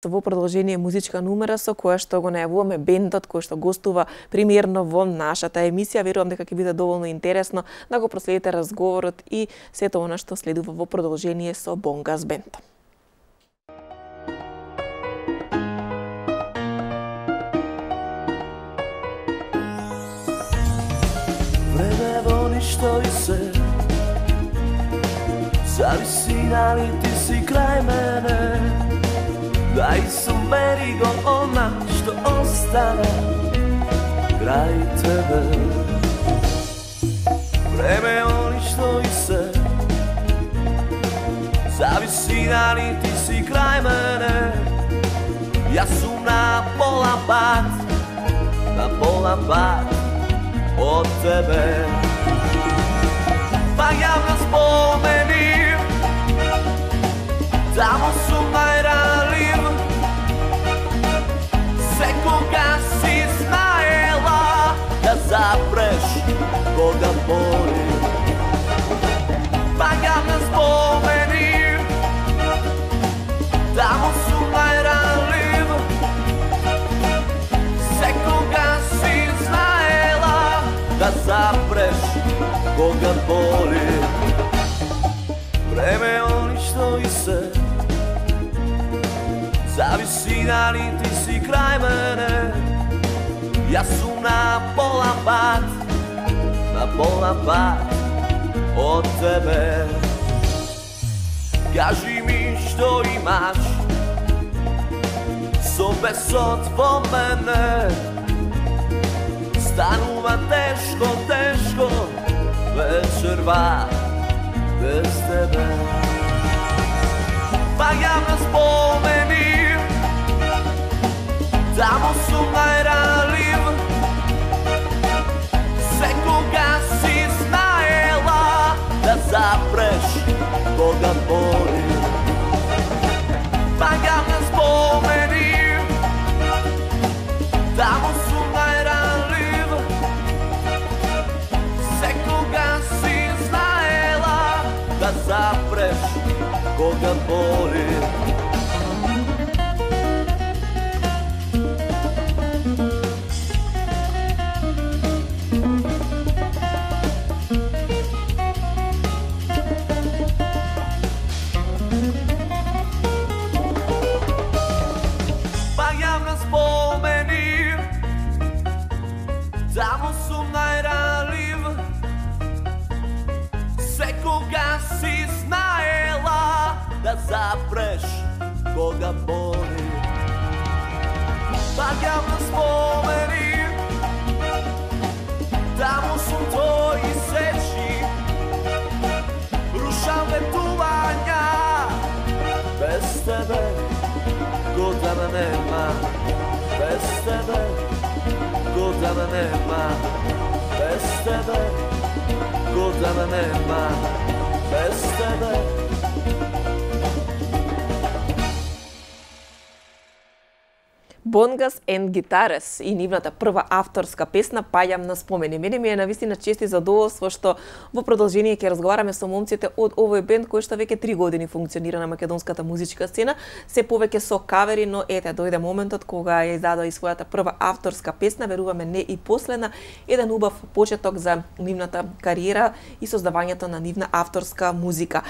во продолжение музичка numera со која што го најавуваме бендот кој што гостува премиерно во нашата емисија. Верувам дека ќе биде доволно интересно да го проследите разговорот и сето она што следува во продолжение со Бонгас бенд. Време во ништо и се зависи дали ти си крај мене. Дај сумери го она што остана крај тебе. Време во ништо и се зависи дали ти си крај мене. Јас сум на пола пат од тебе. Паѓам на спомени, тамо сум најранлив. Секога си знаела да запреш кога боли. Паѓам на спомени, тамо сум најранлив. Секога си знаела да запреш кога боли. Време они што и се зависи дали ти си крај мене. Јас сум на пола пат од тебе. Кажи ми што имаш со бесот во мене. Станува тешко вечерва без тебе. Паѓам на спомени, тамо сум најранлив. Секога си знаела да запреш кога боли. Паѓам на спомени, тамо сум најранлив. Секога си знаела да запреш кога боли. Паѓам на спомени, тамо сум најранлив. Секога си знаела да запреш кога боли. Паѓам на спомени, тамо сум твои сечи. Рушам ветувања, без тебе година нема. Без тебе година нема. Без тебе година нема. Без тебе. Бонгас енд Гитарес и нивната прва авторска песна Паѓам на спомени. Мене ми е навистина чест и задоволство што во продолжение ќе разговараме со момците од овој бенд кој што веќе 3 години функционира на македонската музичка сцена, се повеќе со кавери, но ете дојде моментот кога ја издадоа и својата прва авторска песна, веруваме не и последна, еден убав почеток за нивната кариера и создавањето на нивна авторска музика.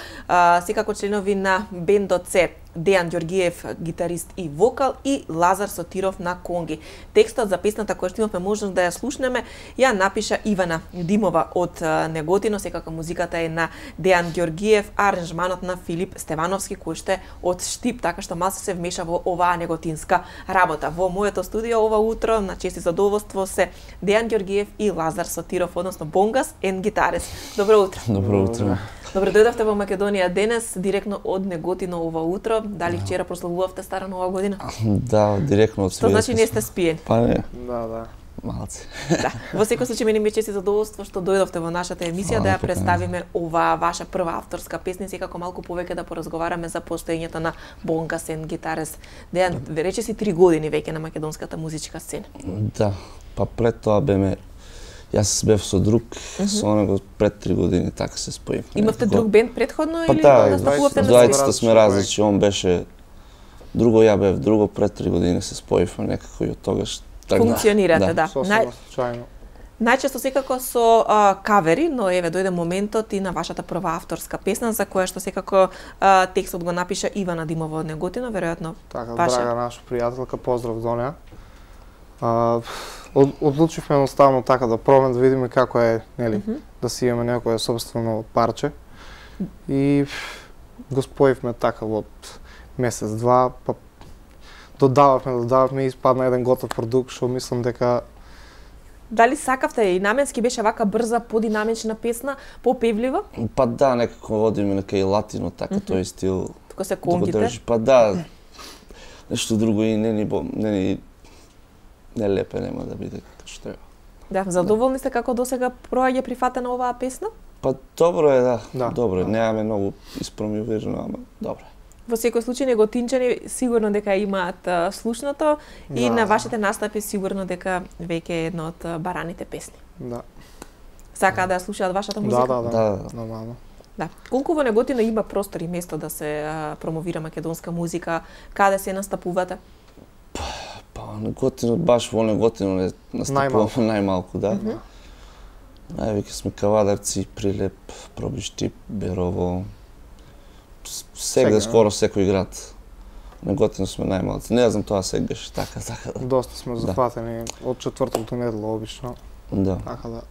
Секако членови на бендот се Дејан Ѓоргиев, гитарист и вокал, и Лазар Сотиров на конги. Текстот за песната која што имавме можност да ја слушнеме ја напиша Ивана Димова од Неготино, секако музиката е на Дејан Ѓоргиев, аранжманот на Филип Стевановски кој што е од Штип, така што малку се вмеша во оваа неготинска работа. Во моето студио ова утро на чест и задоволство се Дејан Ѓоргиев и Лазар Сотиров, односно Бонгас енд Гитарес. Добро утро. Добро утро. Добро дојдовте во Македонија денес, директно од Неготино ова утро. Дали вчера прославувавте Стара Нова година? Да, директно од Што значи не сте спиени? Па не. Да. Малце. Да. Во секој случај мене ми е чест и задоволство што дојдовте во нашата емисија да ја представиме оваа ваша прва авторска песна и секако малку повеќе да поразговараме за постоењето на Бонгас енд Гитарес. Дејан, рече си 3 години веќе на македонската музичка сцена. Да, па пред тоа беме Јас бев со друг, со него пред 3 години така се споивме. Имавте друг бенд предходно или да, настапувавте на двајцата сме различни, он беше Друго ја бев, друго пред 3 години се споивме некако и од тогаш. Функционирате, да. Сосема случајно. Најчесто секако со кавери, но еве дојде моментот и на вашата прва авторска песна за која што секако текстот го напиша Ивана Димова од Неготино, веројатно. Така, ваша. драга наша пријателка, поздрав до неа. Одлучивме едноставно така да пробаме да видиме како е, нели, да си имаме некое собствено парче. И го споивме така во месец-два, па додававме и испадна еден готов продукт, што мислам дека Дали сакавте и наменски беше вака брза, подинамична песна, попевлива? Па да, некако водиме нека и латино, така тој стил. Тука се да го конгите. држи. Па да, нешто друго и не лепе нема да биде како што е. Да, задоволни сте како досега проаѓа прифатена оваа песна? Па добро е, да. Да. Добро е. Немаме многу испромовирано, ама добро е. Во секој случај неготинчани сигурно дека имаат слушното и Да, на да. вашите настапи сигурно дека веќе е една од бараните песни. да. Сакаат да ја слушаат вашата музика? Да. Нормално. Да. Колку во Неготино има простор и место да се промовира македонска музика? Каде се настапувате? Па Неготино, баш во Неготино не настапуваме најмалку, да. Највеќе сме Кавадарци, Прилеп, Пробиштип, Берово. Сегде скоро секој град. Неготино сме најмалци. Не знам тоа сегаш, така да. Доста сме зафатени од четврток до недела обично. Да. Така да.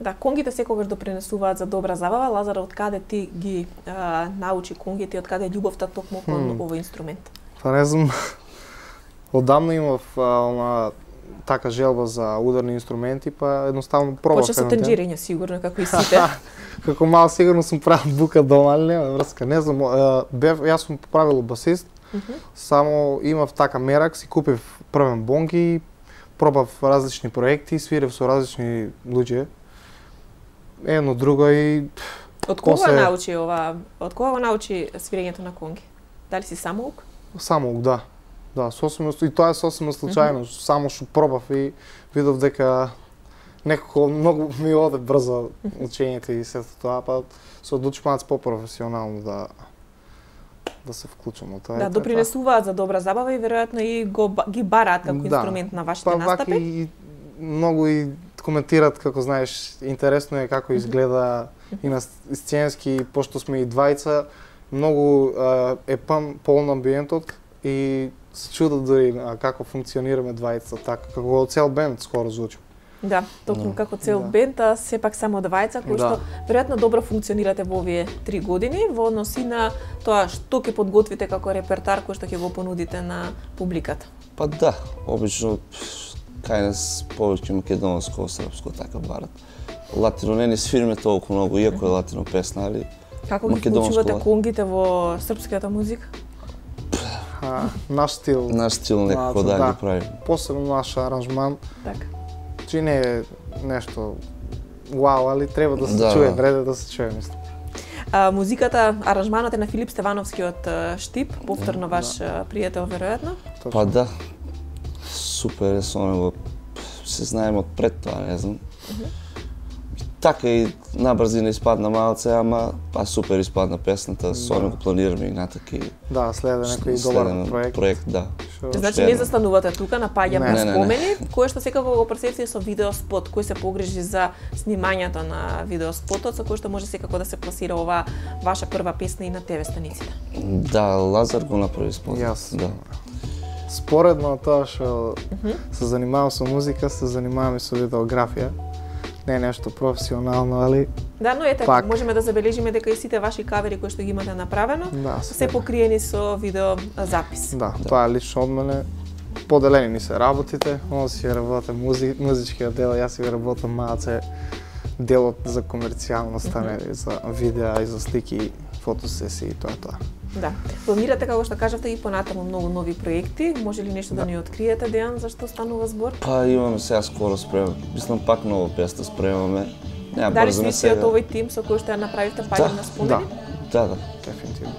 Да, конгите секогаш допринесуваат за добра забава. Лазар, од каде ти ги научи конгите и од каде е љубовта токму кон овој инструмент? Па не знам, одамна имав така желба за ударни инструменти, па едноставно пробав. Почна со еден ден. тенџирење, сигурно, како и сите. Како мал сигурно сум правил бука дома, али нема врска. Не знам, јас сум правил басист, само имав така мерак, си купив првен бонг и пробав различни проекти, свирев со различни луѓе. Едно друго и Од кога После- научи ова? Од кога го научи свирењето на конги? Дали си самоук? самоук, да. Да, сосема, и тоа е сосема случајно, само што пробав и видов дека некако многу ми оде брзо учењето и сето тоа, па се одлучив малку попрофесионално да се вклучам во тоа. Да, допринесуваат за добра забава и веројатно и ги бараат како инструмент на вашите па, настапи. и многу и коментират како знаеш, интересно е како изгледа и на сценски, пошто сме и двајца, многу е полн амбиентот и се чудат дори како функционираме двајца, така како цел бенд скоро звучи. Да, токму како цел Да. бенд, а сепак само двајца кои што веројатно добро функционирате во овие 3 години во однос и на тоа што ќе подготвите како репертар кој што ќе го понудите на публиката. Па да, обично кај нас повеќе македонско, српско така барат. Латино не ни свириме толку многу, иако е латино песна, али Како ги македонско вклучувате латино. конгите во српската музика? Наш стил, Наш стил некако да. да ги правим. посебно наш аранжман, Така. че не е нешто вау, али треба да се Да. чуе, вреде да се чуе, мислам. Музиката, аранжманот е на Филип Стевановски од Штип, повторно ваш пријател веројатно. Па да, супер е со него, се знаеме од пред тоа, не знам. Така и набрзина испадна малце, ама па супер испадна песната, со него планираме и натаки. Да, следе некој добар проект. да. Што- Значи не застанувате тука, напаѓам Не, на не. спомени, кое што секако го пресеци со видеоспот, кој се погрижи за снимањето на видеоспотот, со кој што може секако да се пласира оваа ваша прва песна и на ТВ станиците. Да, Лазар го направи спот. Јас. Да. Споредно тоа што се занимавам со музика, се занимавам и со видеографија. Не е нешто професионално, али Да, но ете, Пак. можеме да забележиме дека и сите ваши кавери кои што ги имате направено, да, се покриени со видео запис. Да, тоа е лично од мене. Поделени ни се работите, он си ја работи музичкиот дел, јас си ја работам малце делот за комерцијалноста, нели, за видеа и за слики, фотосесии и тоа е тоа. Да. Планирате, како што кажавте, и понатаму многу нови проекти. Може ли нешто да ни откриете, Дејан, за што станува збор? Па имаме сега скоро спремаме. Мислам пак нова песна спремаме. Нема Дали брзаме сте од сега. овој тим со кој што ја направивте паѓам на спомени? Да. Дефинитивно.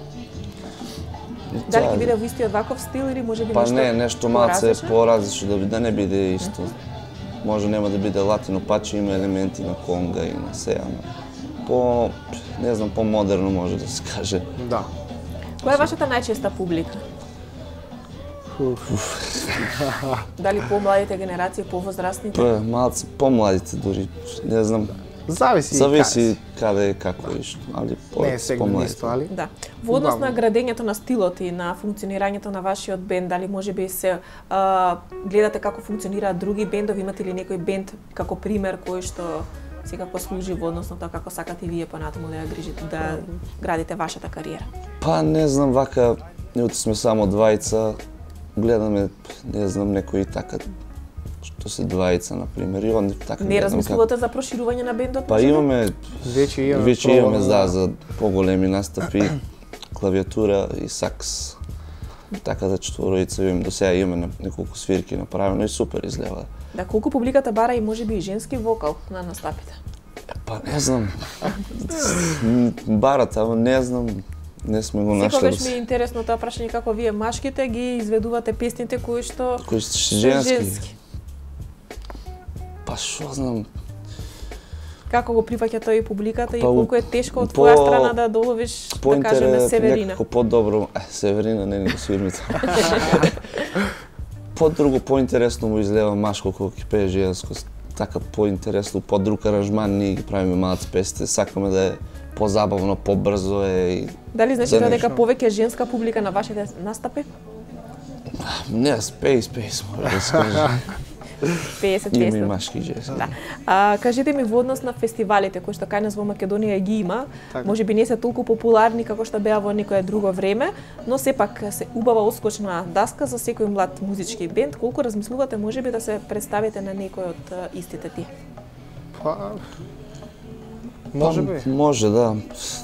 И Дали тоа ќе е. биде во истиот ваков стил или може би Па нешто не, нешто малце поразлично? поразлично, да не биде исто. Може нема да биде латино, паче има елементи на конга и на сеа, по, не знам, по-модерно може да се каже. Да. Која е вашата најчеста публика? Дали помладите генерации, повозрастните? Малце помладите дури, не знам. Зависи каде и како и што, али не е сегмент исто, али? Да. Во однос на градењето на стилот и на функционирањето на вашиот бенд, дали можеби се гледате како функционираат други бендови, имате ли некој бенд како пример кој што секако служи во однос на тоа како сакате вие понатаму да ја грижите, да градите вашата кариера? Па не знам, вака, ние сме само двајца, гледаме, не знам, некои така, што се двајца, например, и онди така не размислувате за проширување на бендот? Па имаме, Веќе имаме за поголеми настапи, клавиатура и сакс. Така да четворојца имаме, до сега имаме неколку свирки направено и супер изгледа. Да, колку публиката бара и можеби и женски вокал на настапите? Па не знам. Барат, ама не знам. Не сме го нашли. Секогаш ми е интересно тоа прашање како вие машките ги изведувате песните кои што женски. Па шо знам. Како го прифаќа тој и публиката и колку е тешко од твоја страна да доловиш, да кажеме, Северина? Некако по-добро, Северина не го свирми тоа. По-друго, по-интересно му излева машко кога ќе пее женско. Така по-интересно, по-друг аранжман, ние ги правиме малци песните, сакаме да е позабавно, побрзо е. Дали значи дека повеќе женска публика на вашите настапи? Не, спейс, може да се каже. 50-50. Има и машки и женски. Да. Кажете ми во однос на фестивалите кои што кај нас во Македонија ги има, така, можеби не се толку популарни како што беа во некое друго време, но сепак се убава оскочна даска за секој млад музички бенд. Колку размислувате можеби да се представите на некој од истите тие? Па можеби. Може, да.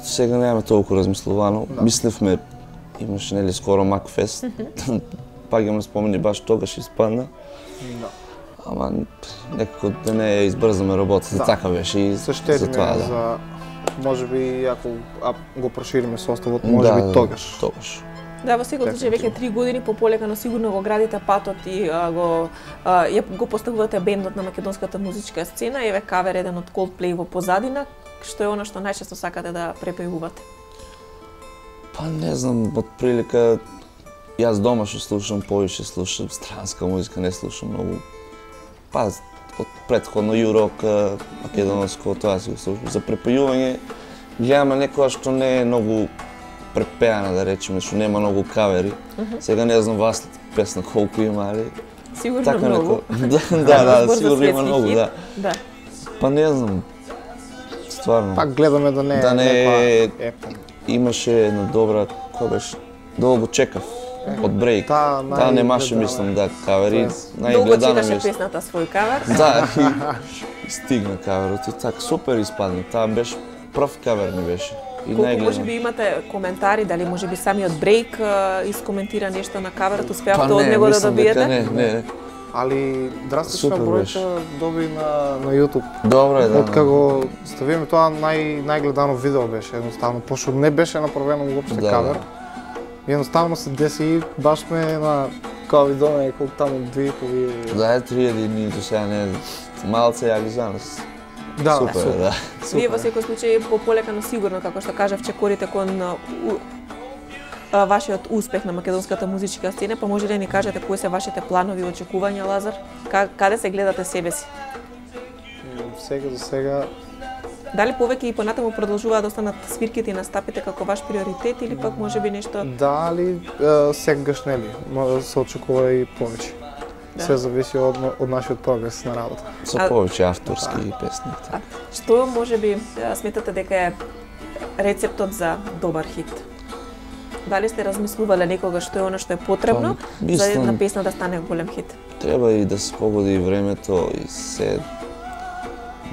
Сега немаме толку размислувано. Да. Мисливме, имаше нели скоро Макфест. Пак ја ме спомени баш тогаш испадна. Да. Ама некако да не избрзаме работата, така беше и за тоа, за можеби ако го прошириме составот, можеби тогаш. Тогаш. Да, во секој случај веќе 3 години пополека, но сигурно го градите патот и го поставувате бендот на македонската музичка сцена, еве кавер еден од Coldplay во позадина, што е она што најчесто сакате да препевувате? Па не знам, од прилика јас дома што слушам, повише слушам странска музика, не слушам многу. Па од претходно јурок, македонско, тоа си го слушам. За препејување гледаме некоја што не е многу препеана, да речеме, што нема многу кавери. Сега не знам вас песна колку има, али сигурно така многу. Да, сигурно има многу, да. Да. Па не знам. Стварно. Пак гледаме да не е. Имаше една добра, која беше, долго чекав. Од Брейк. Таа немаше, мислам, да, кавери. Долго чекаше песната свој кавер. Да, и стигна каверот и така, супер испадна. Таа беше прв кавер ми беше. Колку можеби имате коментари, дали можеби самиот Брейк искоментира нешто на каверот, успеавте од него да добиете? Не. Али драстична бројка доби на YouTube. Добро е, да. Откако ставиме тоа најгледано видео беше, едноставно, пошто не беше направено уопште кавер. Едноставно се деси и баш сме на као видоме колку таму 2,5. Да, 3000 дни до сега не малце ја ги занес. Да, супер, да. Вие во секој случај пополека, но сигурно, како што кажав, чекорите кон вашиот успех на македонската музичка сцена, па може да ни кажете кои се вашите планови и очекувања, Лазар? Каде се гледате себе си? Сега за сега. Дали повеќе и понатаму продолжуваат да останат свирките и настапите како ваш приоритет или пак можеби нешто? Дали секогаш нели, може да се очекува и повеќе. Да. Се зависи од нашиот прогрес на работа. Со повеќе авторски песни. Што можеби сметате дека е рецептот за добар хит? Дали сте размислувале некогаш што е она што е потребно за една песна да стане голем хит? Треба и да се погоди и времето и се.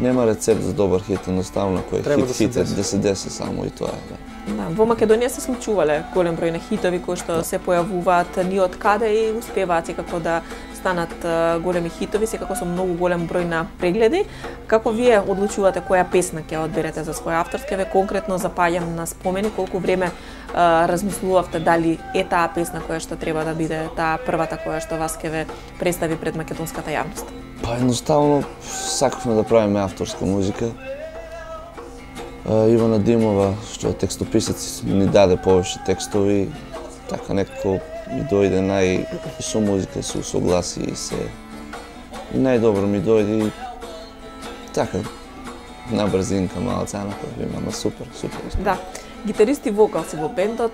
Нема рецепт за добар хит, едноставно кој хит е да се деси само и тоа е. Да, во Македонија се случувале голем број на хитови кои што се појавуваат ни од каде и успеваат секако да станат големи хитови, секако со многу голем број на прегледи. Како вие одлучувате која песна ќе одберете за своја авторска? Ве конкретно запаѓам на спомени колку време размислувавте дали е таа песна која што треба да биде таа првата која што вас ќе ве представи пред македонската јавност? Па едноставно сакавме да правиме авторска музика. Ивана Димова, што е текстописец, ни даде повеќе текстови, така некако ми дојде со музика, со согласие и се. И најдобро ми дојде и така, на брзинка, малце напред, ама супер. Да. Гитарист и вокал си во бендот,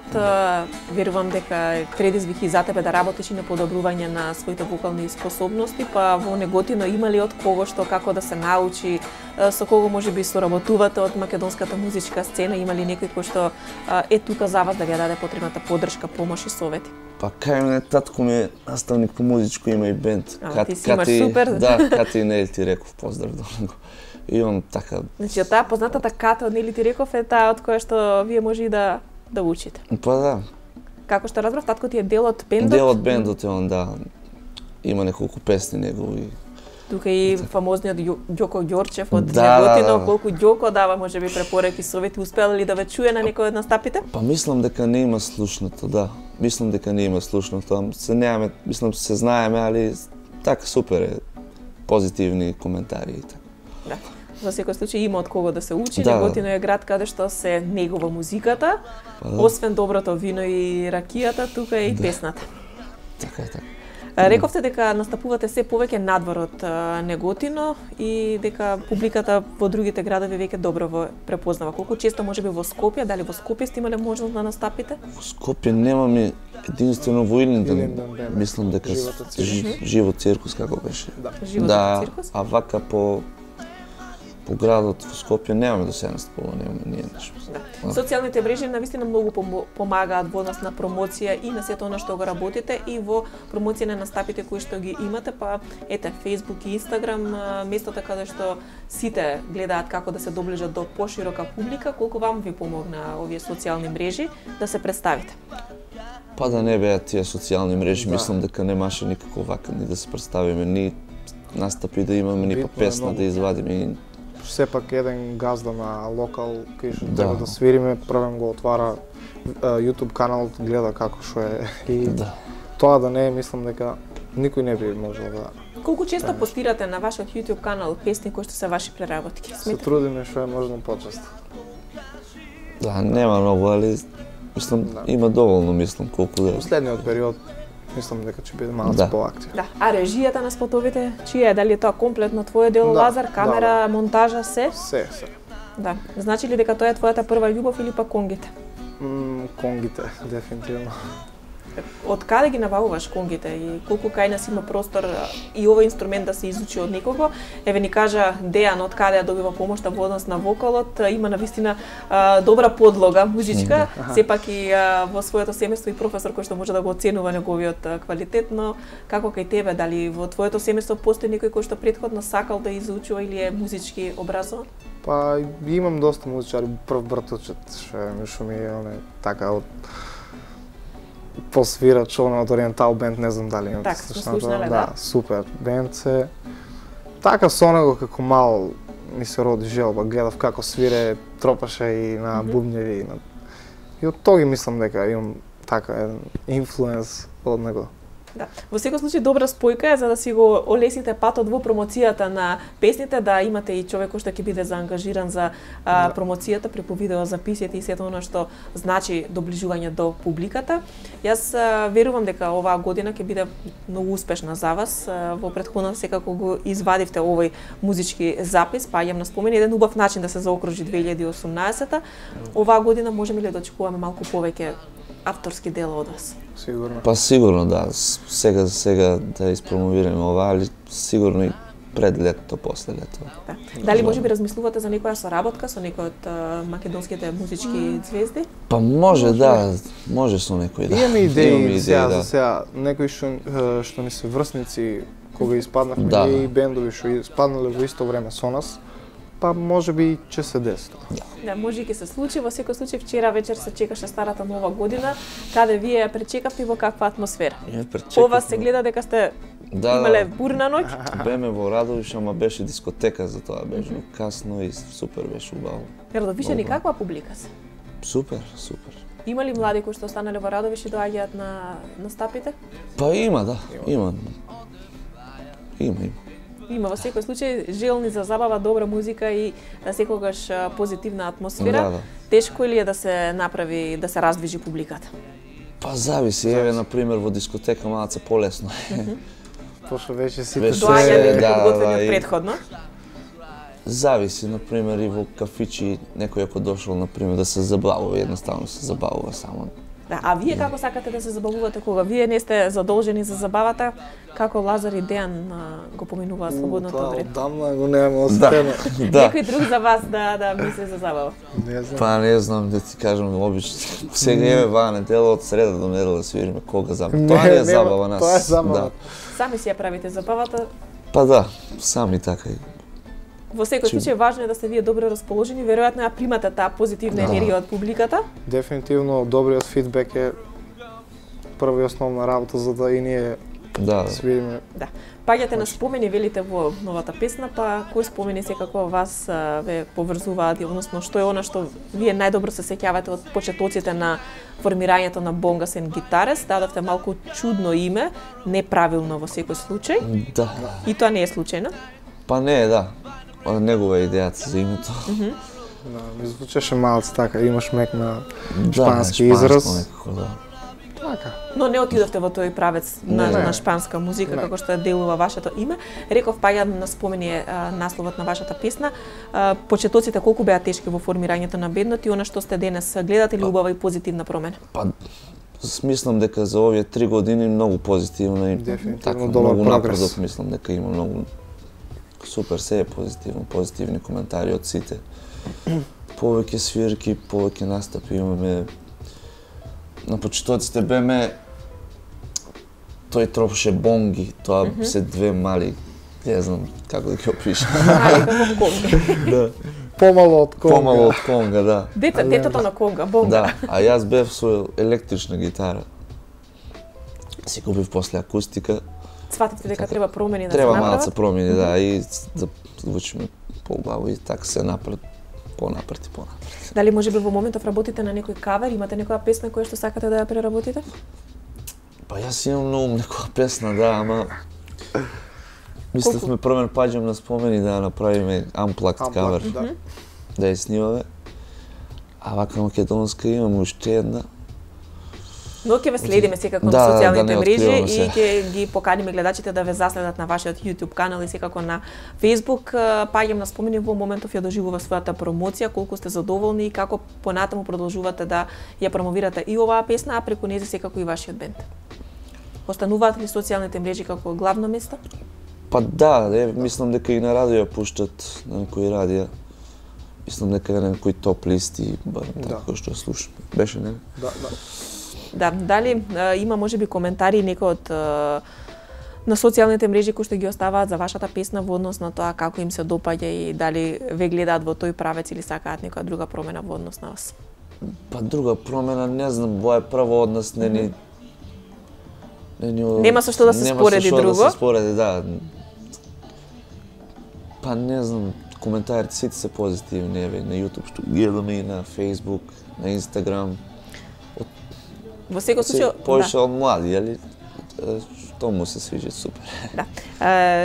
верувам дека предизвик и за тебе да работиш и на подобрување на своите вокални способности, па во Неготино има ли од кого што како да се научи, со кого можеби соработувате од македонската музичка сцена, има ли некој кој што е тука за вас да ви даде потребната поддршка, помош и совети? Па кај мене татко ми е наставник по музичко, има и бенд. Ти си имаш супер. Да, Кати Нел ти реков поздрав до него. И он така. Значи, таа познатата Ката, нели ти реков, е таа од која што вие може и да учите. Па да. Како што разбрав, татко ти е дел од бендот? Дел од бендот е он, да. Има неколку песни негови. Тука и фамозниот Ѓоко Ѓорчев од Неготино, колку Ѓоко дава можеби препораки, совети, успел ли да ве чуе на некој од настапите? Па мислам дека не има слушнато, да. Мислам дека не има слушнато. Се немаме, мислам се знаеме, али така супер е. Позитивни коментари и така. Да. Во секој случај има од кого да се учи. Неготино е град каде што се негува музиката, освен доброто вино и ракијата, тука е и песната. Така. Рековте дека настапувате се повеќе надвор од Неготино и дека публиката во другите градови веќе добро во препознава. Колку често можеби во Скопје, дали во Скопје сте имале можност да настапите? Во Скопје немаме, единствено во Илинден. Мислам дека Живот циркус како беше. Да, циркус? А вака по градот во Скопје немаме до сега настапуване, немаме ние нешто. Да. Социјалните мрежи навистина многу помагаат во нас на промоција и на сето она што го работите и во промоција на настапите кои што ги имате, па ете Facebook и Instagram, местото каде што сите гледаат како да се доближат до поширока публика, колку вам ви помогна овие социјални мрежи да се представите? Па да не беа тие социјални мрежи, мислам дека немаше никако вака ни да се представиме, ни настапи да имаме, ни па песна да извадиме. Сепак еден газда на локал кај што треба да свириме, првен го отвара YouTube каналот, гледа како што е и тоа да не е, мислам дека никој не би можел да. Колку често постирате на вашиот YouTube канал песни кои што се ваши преработки? Се трудиме што е можно почесто. Да, нема многу, али мислам има доволно, мислам колку да. Последниот период мислам дека ќе биде малку поактивно. Да. А режијата на спотовите, чија е? Дали е тоа комплетно твое дело, Лазар, камера, монтажа, се? Се. Да. Значи ли дека тоа е твојата прва љубов или па конгите? Конгите, дефинитивно. Од каде ги набавуваш конгите и колку кај нас има простор и овој инструмент да се изучи од некого? Еве ни кажа Дејан од каде ја добива помошта во однос на вокалот, има навистина добра подлога музичка, сепак и во своето семејство и професор кој што може да го оценува неговиот квалитет, но како кај тебе, дали во твоето семејство постои некој кој што претходно сакал да изучува или е музички образован? Па имам доста музичари, прв братучет што ми е така од посвирач од Ориентал бенд, не знам дали имате слушнале. Да, супер бенд се. Така со него како мал ми се роди желба, гледав како свире, тропаше и на бубњеви и од тоа ги мислам дека имам така еден инфлуенс од него. Да. Во секој случај добра спојка е за да си го олесните патот во промоцијата на песните, да имате и човек кој што ќе биде заангажиран за промоцијата преку видеозаписите и сето она што значи доближување до публиката. Јас верувам дека оваа година ќе биде многу успешна за вас. Во претходна секако го извадивте овој музички запис, паѓам на спомен, еден убав начин да се заокружи 2018-та. Оваа година можеме ли да очекуваме малку повеќе авторски дела од вас? Сигурно. Па сигурно да, сега да испромовираме ова, али сигурно и пред летото, после лето. Да. Дали можеби размислувате за некоја соработка со некој од македонските музички звезди? Па може да, може со некој да. Имаме идеи за сега, некои што ни се врсници кога испаднавме и бендови што испаднале во исто време со нас. Па можеби ќе се деси тоа. Да, може и ќе се случи. Во секој случај вчера вечер се чекаше старата нова година, каде вие пречекавте во каква атмосфера? По вас се гледа дека сте имале бурна ноќ. Беме во Радовиш, ама беше дискотека за тоа, беше касно и супер беше убаво. Радовишани каква публика се? Супер. Има ли млади кои што останале во Радовиш и доаѓаат на настапите? Па има, да. Има. Има во секој случај желни за забава, добра музика и секогаш позитивна атмосфера. Да. Тешко ли е да се направи, да се раздвижи публиката? Па зависи, еве на пример во дискотека малце полесно. Пошто веќе сите Доаѓаме да, подготвени и- претходно. Зависи, на пример, и во кафичи некој ако дошол, на пример, да се забавува, едноставно се забавува само. Да, а вие како сакате да се забавувате кога вие не сте задолжени за забавата, како Лазар и Дејан го поминуваат слободното Тоа време? одамна го немаме осетено. Да. Некој друг за вас да мисли за забава? Не знам. Па не знам да ти кажам, обично. Сега еве ваа недела од среда до недела свириме кога забава. Тоа не е забава нас. Тоа е забава. Да. Сами си ја правите забавата. Па да, сами така. Во секој случај важно е да сте вие добро расположени, веројатно ја примате таа позитивна Да. енергија од публиката. Дефинитивно добриот фидбек е прва и основна работа за да и ние Да. свириме. Да. Паѓате на спомени, велите во новата песна, па кои спомени секако вас ве поврзуваат, односно што е она што вие најдобро се сеќавате од почетоците на формирањето на Bongas and Guitars? Дадовте малку чудно име, неправилно во секој случај, Да. и тоа не е случајно. Па не, да. Од негова е идејата за името. Да, ми звучеше малце така, имаш мек на Да, шпански шпанско израз. некако, да. Така. Но не отидовте во тој правец Не. на шпанска музика, Не. како што е делува вашето име. Реков, паѓам на спомени насловот на вашата песна. Почетоците колку беа тешки во формирањето на бендот и она што сте денес гледате ли убава и позитивна промена? Па, мислам дека за овие 3 години многу позитивно и Дефинитивно така, добар многу прогрес. напредок, мислам дека има многу супер, се е позитивно, позитивни коментари од сите. Повеќе свирки, повеќе настапи имаме. На почетоците беме тој тропше бонги, тоа се две мали, не знам како да ги опишам. Мали како конга. Да. Помало од конга. Помало од конга, да. Детето на конга, бонга. Да, а јас бев со електрична гитара. Си купив после акустика. Свативте дека треба промени да Треба се малце направат? промени, да, и да звучиме поубаво и така се напред, понапред и понапред. Дали можеби во моментов работите на некој кавер, имате некоја песна која што сакате да ја преработите? Па јас имам многу некоја песна, да, ама мислевме првен паѓам на спомени да ја направиме Unplugged кавер, Да. да ја снимаме. А вака македонска имаме уште една. Но ќе ве следиме секако на Да, да социјалните не мрежи откриваме и се. ќе ги поканиме гледачите да ве заследат на вашиот YouTube канал и секако на Facebook. Паѓам на спомени во моментов ја доживува својата промоција, колку сте задоволни и како понатаму продолжувате да ја промовирате и оваа песна, а преку нејзе секако и вашиот бенд. Остануваат ли социјалните мрежи како главно место? Па да, мислам дека и на радио ја пуштат, на некои радија. Мислам дека на некои топ листи, барем така кој што ја слушам. Беше, не? Да, да. Да, дали има можеби коментари некој од на социјалните мрежи кои што ги оставаат за вашата песна во однос на тоа како им се допаѓа и дали ве гледаат во тој правец или сакаат некоја друга промена во однос на вас? Па друга промена, не знам, во е прво од нас не ни Нема со што да се нема спореди со што друго? да се спореди, да. Па не знам, коментарите сите се позитивни, еве на YouTube што гледаме и на Facebook, на Instagram. Во секој случај, Повеќе од млади, јали? Што му се свиѓа супер. да.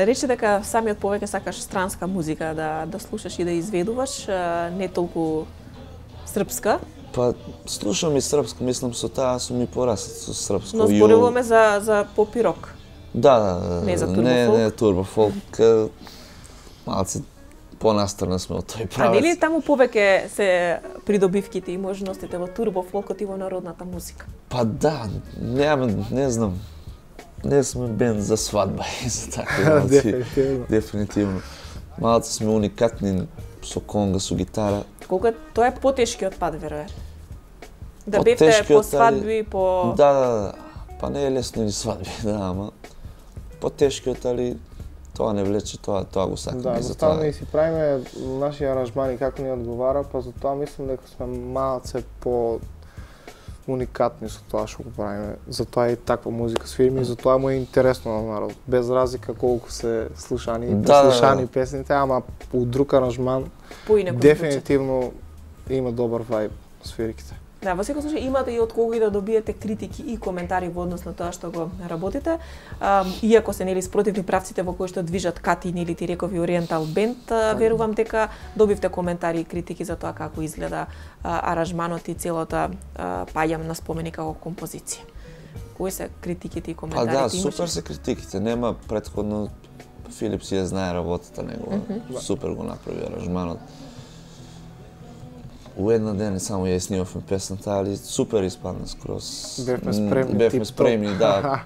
Рече дека самиот повеќе сакаш странска музика да слушаш и да изведуваш, не толку српска, Па слушам и српско, мислам со таа сум и порасет со српско. но зборуваме за поп и рок. Да, Не за не, турбофолк? не турбофолк. Малце понастрана сме од тој А правец. нели таму повеќе се придобивките и можностите во турбофолкот и во народната музика? Па да, не знам. Не сме бенд за свадба и за такви малци. Дефинитивно. Дефинитивно. Малце сме уникатни со конга, со гитара. Колку тоа е потешкиот пат, веројатно. Да бевте Потешкиот, по али- свадби, по... Да. Па не е лесно ни свадби, да, ама потешкиот, али тоа не влече, тоа го сакаме Да, и за заставаме тоа. и си правиме наши аранжмани како ни одговара, па затоа мислам дека сме малце по уникатни со тоа што го правиме. Затоа и таква музика свириме и затоа му е интересно на народ. Без разлика колку се слушани и Да, преслушани да. песните, ама у друг аранжман Поинаку дефинитивно има добар вајб свирките. Да, во секој случај имате и од кого и да добиете критики и коментари во однос на тоа што го работите. Иако се нели спротивни правците во кои што движат Катин или ти рекови Ориентал бенд, верувам дека добивте коментари и критики за тоа како изгледа аранжманот и целата паѓам на спомени како композиција. Кои се критиките и коментарите? Да, супер се критиките. Нема претходно Филип си ја знае работата негова. Супер го направи аранжманот. У една ден само ја снимавме песната, али супер испадна скроз. Бевме спремни, да.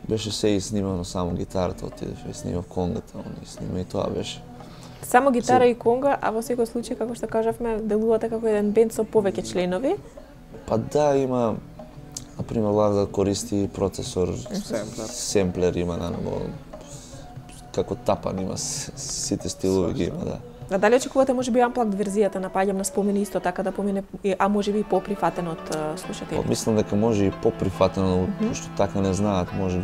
Беше се и снимано, само гитарата отидев и снимав конгата, и снима и тоа беше. Само гитара и конга, а во секој случај, како што кажавме, делувате како еден бенд со повеќе членови? Па да, има, например, Ларда користи процесор, семплер има на него, како тапан има, сите стилови ги има, да. А дали очекувате можеби амплакт верзијата на паѓам на спомени исто така да помине, а можеби и поприфатен од слушателите? Мислам дека може и поприфатено, пошто така не знаат, може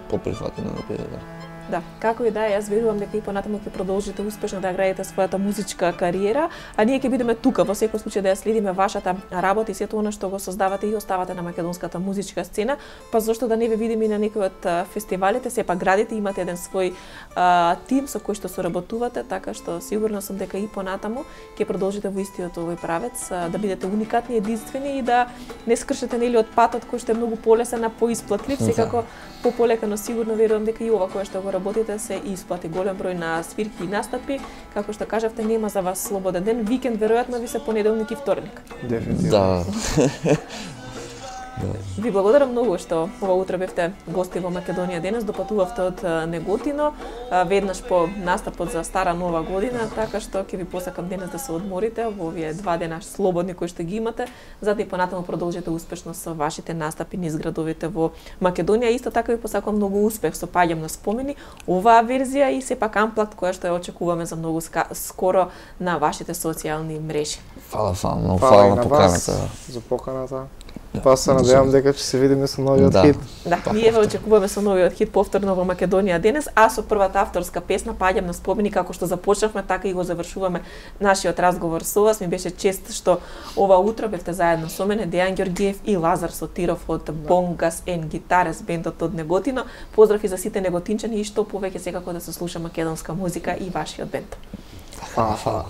поприфатено да биде, да. Да, како и да е, јас верувам дека и понатаму ќе продолжите успешно да градите својата музичка кариера, а ние ќе бидеме тука во секој случај да ја следиме вашата работа и сето она што го создавате и оставате на македонската музичка сцена, па зошто да не ве видиме и на некој од фестивалите, сепак градите, имате еден свој тим со кој што соработувате, така што сигурна сум дека и понатаму ќе продолжите во истиот овој правец, да бидете уникатни, единствени и да не скршете нели од патот кој што е многу полесен, а поисплатлив, секако пополека, но сигурно верувам дека и ова кое што го работите се исплати. Голем број на свирки и настапи, како што кажавте, нема за вас слободен ден, викенд веројатно ви се понеделник и вторник. Дефинитивно. Да. Ви благодарам многу што ова утро бевте гости во Македонија денес, допатувавте од Неготино, веднаш по настапот за Стара Нова година, така што ќе ви посакам денес да се одморите во овие 2 дена слободни кои што ги имате, за да и понатаму продолжите успешно со вашите настапи низ градовите во Македонија. Исто така ви посакувам многу успех со паѓам на спомени, оваа верзија и сепак амплакт која што ја очекуваме за многу скоро на вашите социјални мрежи. Фала, многу фала на поканата. За поканата. Па се надевам дека ќе се видиме со новиот хит. Да, ние ве очекуваме со новиот хит повторно во Македонија денес, а со првата авторска песна паѓам на спомени, како што започнавме, така и го завршуваме нашиот разговор со вас. Ми беше чест што ова утро бевте заедно со мене, Дејан Ѓорѓиев и Лазар Сотиров од Бонгас ен Гитарес, бендот од Неготино. Поздрав и за сите неготинчани и што повеќе секако да се слуша македонска музика и вашиот бенд. Фала.